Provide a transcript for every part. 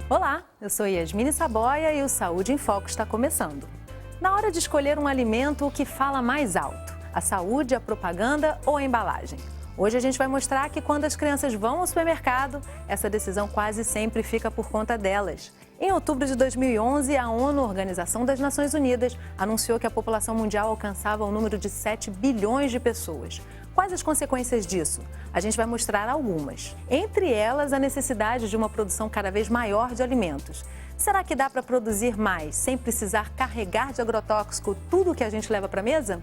Olá, eu sou Yasmine Saboia e o Saúde em Foco está começando. Na hora de escolher um alimento, o que fala mais alto? A saúde, a propaganda ou a embalagem? Hoje a gente vai mostrar que quando as crianças vão ao supermercado, essa decisão quase sempre fica por conta delas. Em outubro de 2011, a ONU, Organização das Nações Unidas, anunciou que a população mundial alcançava o número de 7 bilhões de pessoas. Quais as consequências disso? A gente vai mostrar algumas. Entre elas, a necessidade de uma produção cada vez maior de alimentos. Será que dá para produzir mais sem precisar carregar de agrotóxico tudo o que a gente leva para a mesa?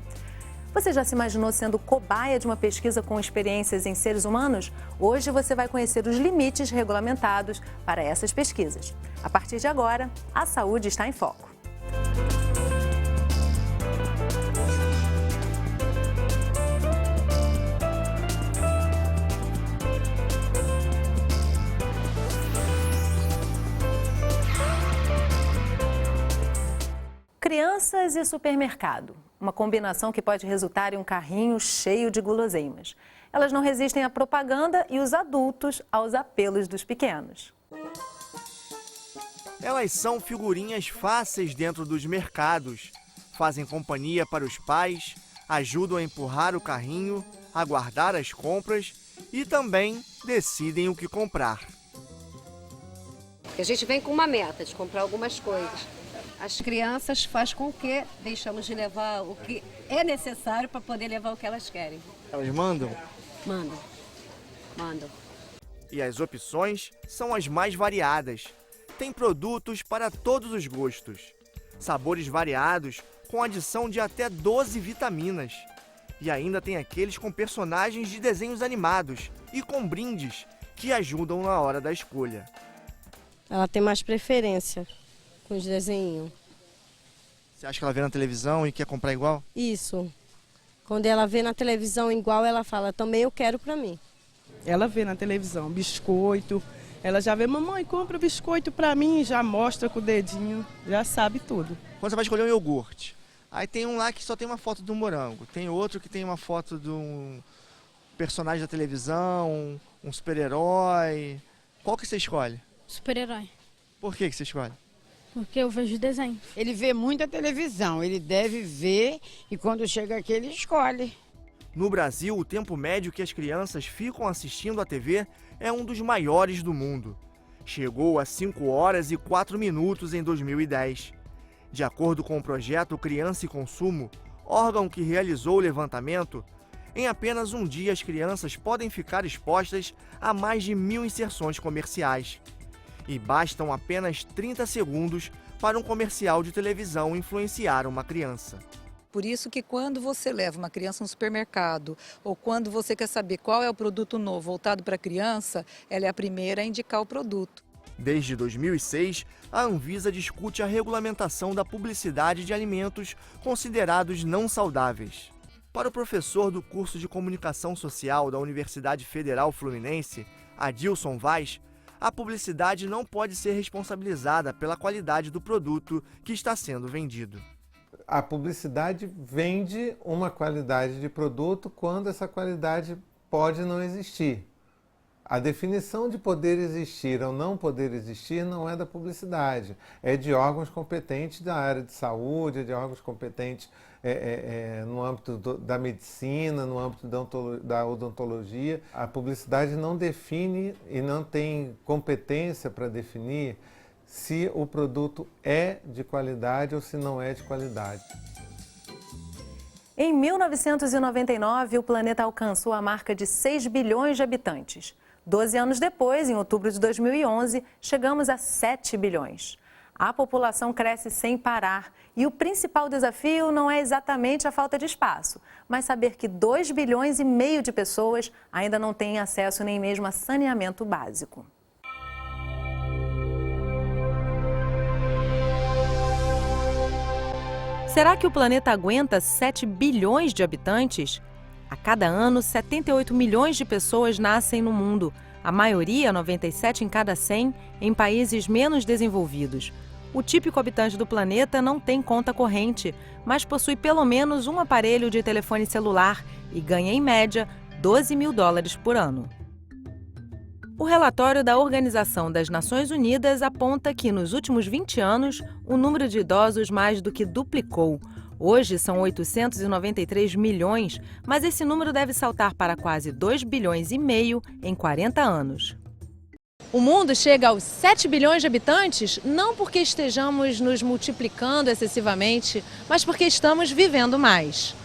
Você já se imaginou sendo cobaia de uma pesquisa com experiências em seres humanos? Hoje você vai conhecer os limites regulamentados para essas pesquisas. A partir de agora, a saúde está em foco. Crianças e supermercado, uma combinação que pode resultar em um carrinho cheio de guloseimas. Elas não resistem à propaganda e os adultos aos apelos dos pequenos. Elas são figurinhas fáceis dentro dos mercados, fazem companhia para os pais, ajudam a empurrar o carrinho, a guardar as compras e também decidem o que comprar. A gente vem com uma meta de comprar algumas coisas. As crianças faz com que deixamos de levar o que é necessário para poder levar o que elas querem. Elas mandam? Mandam. E as opções são as mais variadas. Tem produtos para todos os gostos. Sabores variados com adição de até 12 vitaminas. E ainda tem aqueles com personagens de desenhos animados e com brindes que ajudam na hora da escolha. Ela tem mais preferência com os desenhos. Você acha que ela vê na televisão e quer comprar igual? Isso. Quando ela vê na televisão igual, ela fala, também eu quero para mim. Ela vê na televisão biscoito, ela já vê, mamãe, compra biscoito para mim, já mostra com o dedinho, já sabe tudo. Quando você vai escolher um iogurte, aí tem um lá que só tem uma foto do morango, tem outro que tem uma foto de um personagem da televisão, um super-herói. Qual que você escolhe? Super-herói. Por que você escolhe? Porque eu vejo desenho. Ele vê muita televisão, ele deve ver e quando chega aqui ele escolhe. No Brasil, o tempo médio que as crianças ficam assistindo à TV é um dos maiores do mundo. Chegou a 5 horas e 4 minutos em 2010. De acordo com o projeto Criança e Consumo, órgão que realizou o levantamento, em apenas um dia as crianças podem ficar expostas a mais de 1.000 inserções comerciais. E bastam apenas 30 segundos para um comercial de televisão influenciar uma criança. Por isso que quando você leva uma criança no supermercado ou quando você quer saber qual é o produto novo voltado para a criança, ela é a primeira a indicar o produto. Desde 2006, a Anvisa discute a regulamentação da publicidade de alimentos considerados não saudáveis. Para o professor do curso de Comunicação Social da Universidade Federal Fluminense, Adilson Vaz, a publicidade não pode ser responsabilizada pela qualidade do produto que está sendo vendido. A publicidade vende uma qualidade de produto quando essa qualidade pode não existir. A definição de poder existir ou não poder existir não é da publicidade, é de órgãos competentes da área de saúde, é de órgãos competentes no âmbito da medicina, no âmbito da odontologia. A publicidade não define e não tem competência para definir se o produto é de qualidade ou se não é de qualidade. Em 1999, o planeta alcançou a marca de 6 bilhões de habitantes. 12 anos depois, em outubro de 2011, chegamos a 7 bilhões. A população cresce sem parar e o principal desafio não é exatamente a falta de espaço, mas saber que 2,5 bilhões de pessoas ainda não têm acesso nem mesmo a saneamento básico. Será que o planeta aguenta 7 bilhões de habitantes? A cada ano, 78 milhões de pessoas nascem no mundo, a maioria, 97 em cada 100, em países menos desenvolvidos. O típico habitante do planeta não tem conta corrente, mas possui pelo menos um aparelho de telefone celular e ganha, em média, US$ 12.000 por ano. O relatório da Organização das Nações Unidas aponta que, nos últimos 20 anos, o número de idosos mais do que duplicou. Hoje são 893 milhões, mas esse número deve saltar para quase 2,5 bilhões em 40 anos. O mundo chega aos 7 bilhões de habitantes não porque estejamos nos multiplicando excessivamente, mas porque estamos vivendo mais.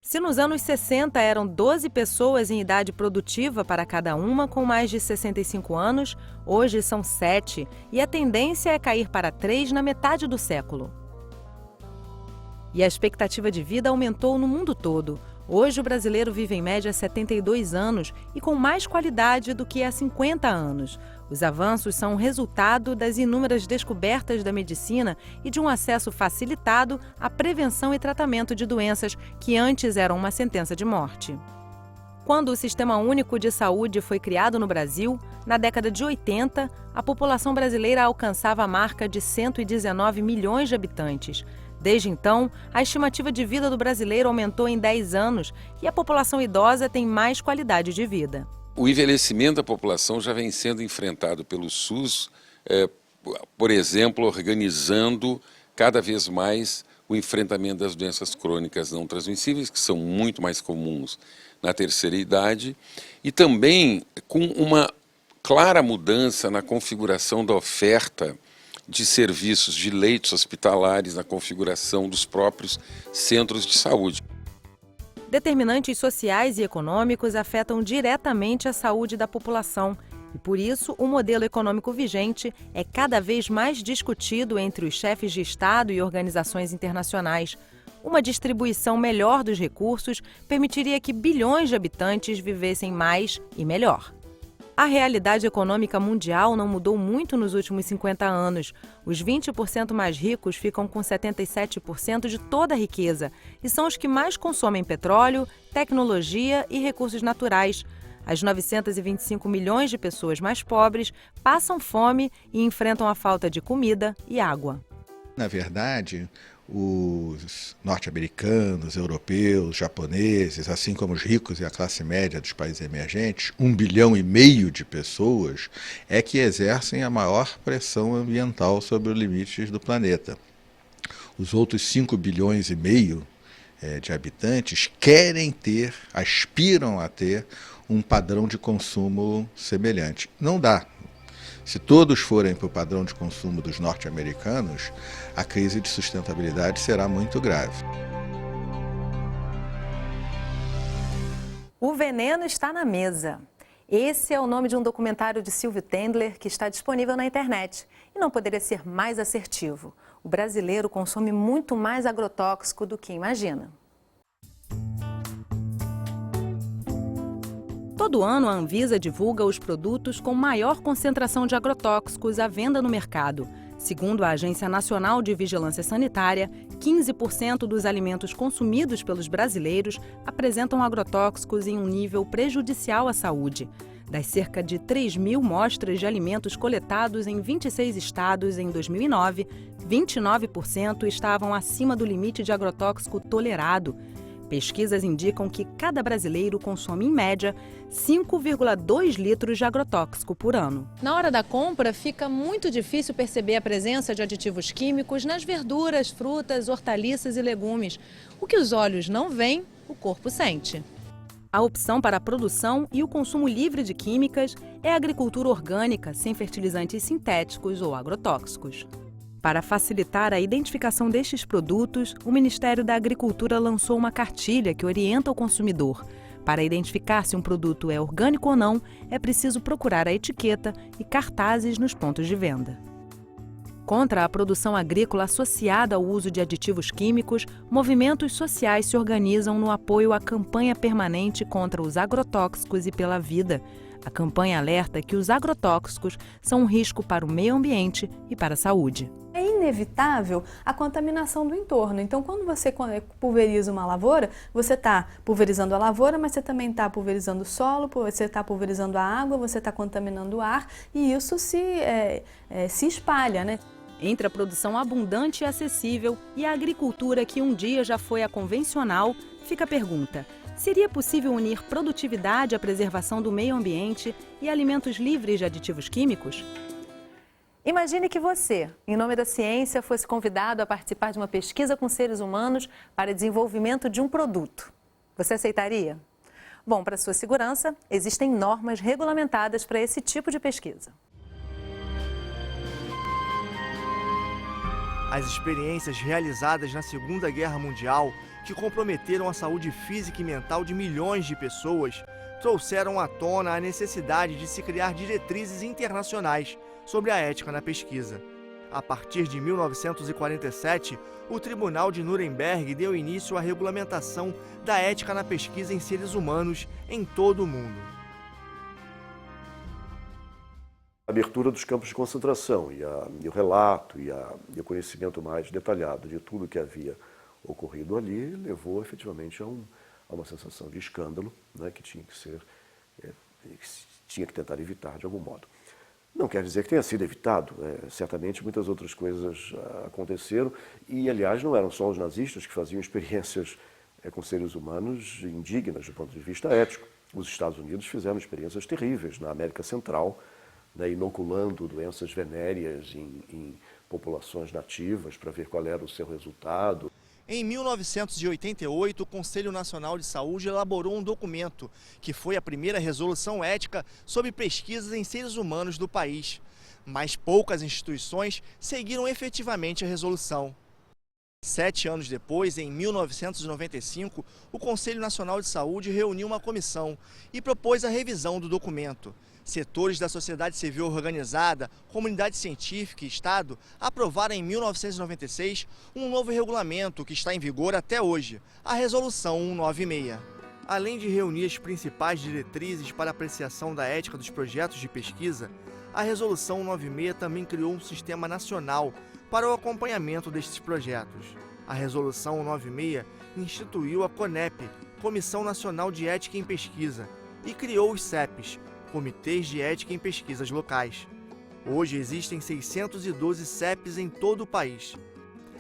Se nos anos 60 eram 12 pessoas em idade produtiva para cada uma com mais de 65 anos, hoje são 7, e a tendência é cair para 3 na metade do século. E a expectativa de vida aumentou no mundo todo. Hoje o brasileiro vive em média 72 anos e com mais qualidade do que há 50 anos. Os avanços são resultado das inúmeras descobertas da medicina e de um acesso facilitado à prevenção e tratamento de doenças que antes eram uma sentença de morte. Quando o Sistema Único de Saúde foi criado no Brasil, na década de 80, a população brasileira alcançava a marca de 119 milhões de habitantes. Desde então, a estimativa de vida do brasileiro aumentou em 10 anos e a população idosa tem mais qualidade de vida. O envelhecimento da população já vem sendo enfrentado pelo SUS, por exemplo, organizando cada vez mais o enfrentamento das doenças crônicas não transmissíveis, que são muito mais comuns na terceira idade, e também com uma clara mudança na configuração da oferta de serviços de leitos hospitalares, na configuração dos próprios centros de saúde. Determinantes sociais e econômicos afetam diretamente a saúde da população e, por isso, o modelo econômico vigente é cada vez mais discutido entre os chefes de Estado e organizações internacionais. Uma distribuição melhor dos recursos permitiria que bilhões de habitantes vivessem mais e melhor. A realidade econômica mundial não mudou muito nos últimos 50 anos. Os 20% mais ricos ficam com 77% de toda a riqueza e são os que mais consomem petróleo, tecnologia e recursos naturais. As 925 milhões de pessoas mais pobres passam fome e enfrentam a falta de comida e água. Na verdade, os norte-americanos, europeus, japoneses, assim como os ricos e a classe média dos países emergentes, 1,5 bilhão de pessoas, é que exercem a maior pressão ambiental sobre os limites do planeta. Os outros 5,5 bilhões de habitantes querem ter, aspiram a ter um padrão de consumo semelhante. Não dá. Se todos forem para o padrão de consumo dos norte-americanos, a crise de sustentabilidade será muito grave. O veneno está na mesa. Esse é o nome de um documentário de Silvio Tendler que está disponível na internet. E não poderia ser mais assertivo. O brasileiro consome muito mais agrotóxico do que imagina. Todo ano, a Anvisa divulga os produtos com maior concentração de agrotóxicos à venda no mercado. Segundo a Agência Nacional de Vigilância Sanitária, 15% dos alimentos consumidos pelos brasileiros apresentam agrotóxicos em um nível prejudicial à saúde. Das cerca de 3.000 mostras de alimentos coletados em 26 estados em 2009, 29% estavam acima do limite de agrotóxico tolerado. Pesquisas indicam que cada brasileiro consome, em média, 5,2 litros de agrotóxico por ano. Na hora da compra, fica muito difícil perceber a presença de aditivos químicos nas verduras, frutas, hortaliças e legumes. O que os olhos não veem, o corpo sente. A opção para a produção e o consumo livre de químicas é a agricultura orgânica, sem fertilizantes sintéticos ou agrotóxicos. Para facilitar a identificação destes produtos, o Ministério da Agricultura lançou uma cartilha que orienta o consumidor. Para identificar se um produto é orgânico ou não, é preciso procurar a etiqueta e cartazes nos pontos de venda. Contra a produção agrícola associada ao uso de aditivos químicos, movimentos sociais se organizam no apoio à campanha permanente contra os agrotóxicos e pela vida. A campanha alerta que os agrotóxicos são um risco para o meio ambiente e para a saúde. É inevitável a contaminação do entorno. Então, quando você pulveriza uma lavoura, você está pulverizando a lavoura, mas você também está pulverizando o solo, você está pulverizando a água, você está contaminando o ar e isso se espalha, né? Entre a produção abundante e acessível e a agricultura que um dia já foi a convencional, fica a pergunta: Seria possível unir produtividade à preservação do meio ambiente e alimentos livres de aditivos químicos? Imagine que você, em nome da ciência, fosse convidado a participar de uma pesquisa com seres humanos para desenvolvimento de um produto. Você aceitaria? Bom, para sua segurança, existem normas regulamentadas para esse tipo de pesquisa. As experiências realizadas na Segunda Guerra Mundial, que comprometeram a saúde física e mental de milhões de pessoas, trouxeram à tona a necessidade de se criar diretrizes internacionais sobre a ética na pesquisa. A partir de 1947, o Tribunal de Nuremberg deu início à regulamentação da ética na pesquisa em seres humanos em todo o mundo. A abertura dos campos de concentração e o relato e o conhecimento mais detalhado de tudo que havia ocorrido ali levou efetivamente a uma sensação de escândalo, né, que tinha que tentar evitar de algum modo. Não quer dizer que tenha sido evitado, certamente muitas outras coisas aconteceram e, aliás, não eram só os nazistas que faziam experiências com seres humanos indignas do ponto de vista ético. Os Estados Unidos fizeram experiências terríveis na América Central, né, inoculando doenças venéreas em populações nativas para ver qual era o seu resultado. Em 1988, o Conselho Nacional de Saúde elaborou um documento, que foi a primeira resolução ética sobre pesquisas em seres humanos do país. Mas poucas instituições seguiram efetivamente a resolução. 7 anos depois, em 1995, o Conselho Nacional de Saúde reuniu uma comissão e propôs a revisão do documento. Setores da sociedade civil organizada, comunidade científica e Estado aprovaram em 1996 um novo regulamento que está em vigor até hoje, a Resolução 196. Além de reunir as principais diretrizes para apreciação da ética dos projetos de pesquisa, a Resolução 196 também criou um sistema nacional para o acompanhamento destes projetos. A Resolução 196 instituiu a CONEP, Comissão Nacional de Ética em Pesquisa, e criou os CEPs, Comitês de Ética em Pesquisas Locais. Hoje existem 612 CEPs em todo o país.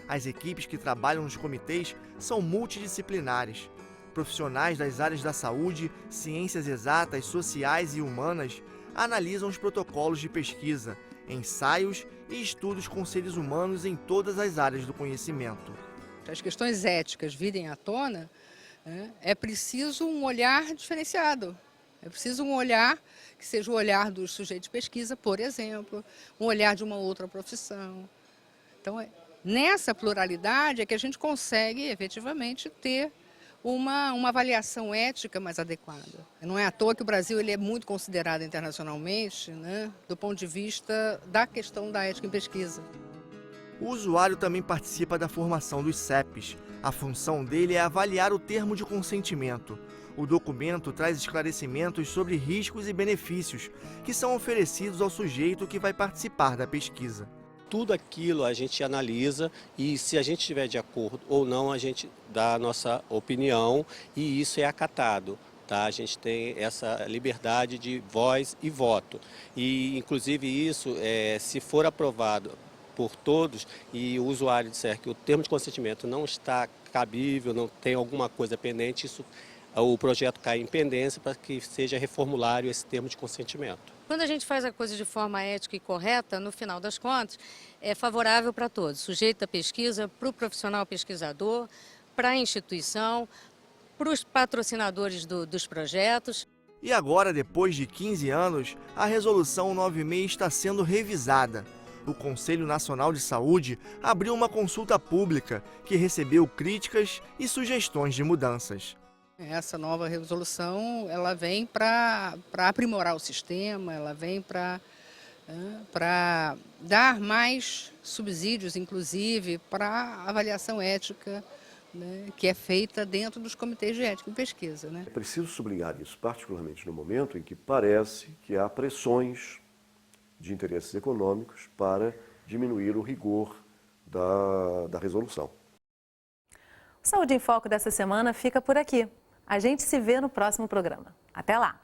As equipes que trabalham nos comitês são multidisciplinares. Profissionais das áreas da saúde, ciências exatas, sociais e humanas analisam os protocolos de pesquisa, ensaios e estudos com seres humanos em todas as áreas do conhecimento. As questões éticas virem à tona, é preciso um olhar diferenciado. É preciso um olhar que seja o olhar dos sujeitos de pesquisa, por exemplo, um olhar de uma outra profissão. Então, nessa pluralidade é que a gente consegue, efetivamente, ter uma avaliação ética mais adequada. Não é à toa que o Brasil ele é muito considerado internacionalmente, né, do ponto de vista da questão da ética em pesquisa. O usuário também participa da formação dos CEPs. A função dele é avaliar o termo de consentimento. O documento traz esclarecimentos sobre riscos e benefícios que são oferecidos ao sujeito que vai participar da pesquisa. Tudo aquilo a gente analisa e se a gente estiver de acordo ou não, a gente dá a nossa opinião e isso é acatado. Tá? A gente tem essa liberdade de voz e voto. E, inclusive, isso, se for aprovado por todos e o usuário disser que o termo de consentimento não está cabível, não tem alguma coisa pendente, o projeto cai em pendência para que seja reformulado esse termo de consentimento. Quando a gente faz a coisa de forma ética e correta, no final das contas, é favorável para todos. Sujeito da pesquisa, para o profissional pesquisador, para a instituição, para os patrocinadores dos projetos. E agora, depois de 15 anos, a Resolução 196 está sendo revisada. O Conselho Nacional de Saúde abriu uma consulta pública que recebeu críticas e sugestões de mudanças. Essa nova resolução ela vem para aprimorar o sistema, ela vem para dar mais subsídios, inclusive, para a avaliação ética, né, que é feita dentro dos comitês de ética e pesquisa. Né? É preciso sublinhar isso, particularmente no momento em que parece que há pressões de interesses econômicos para diminuir o rigor da resolução. O Saúde em Foco dessa semana fica por aqui. A gente se vê no próximo programa. Até lá!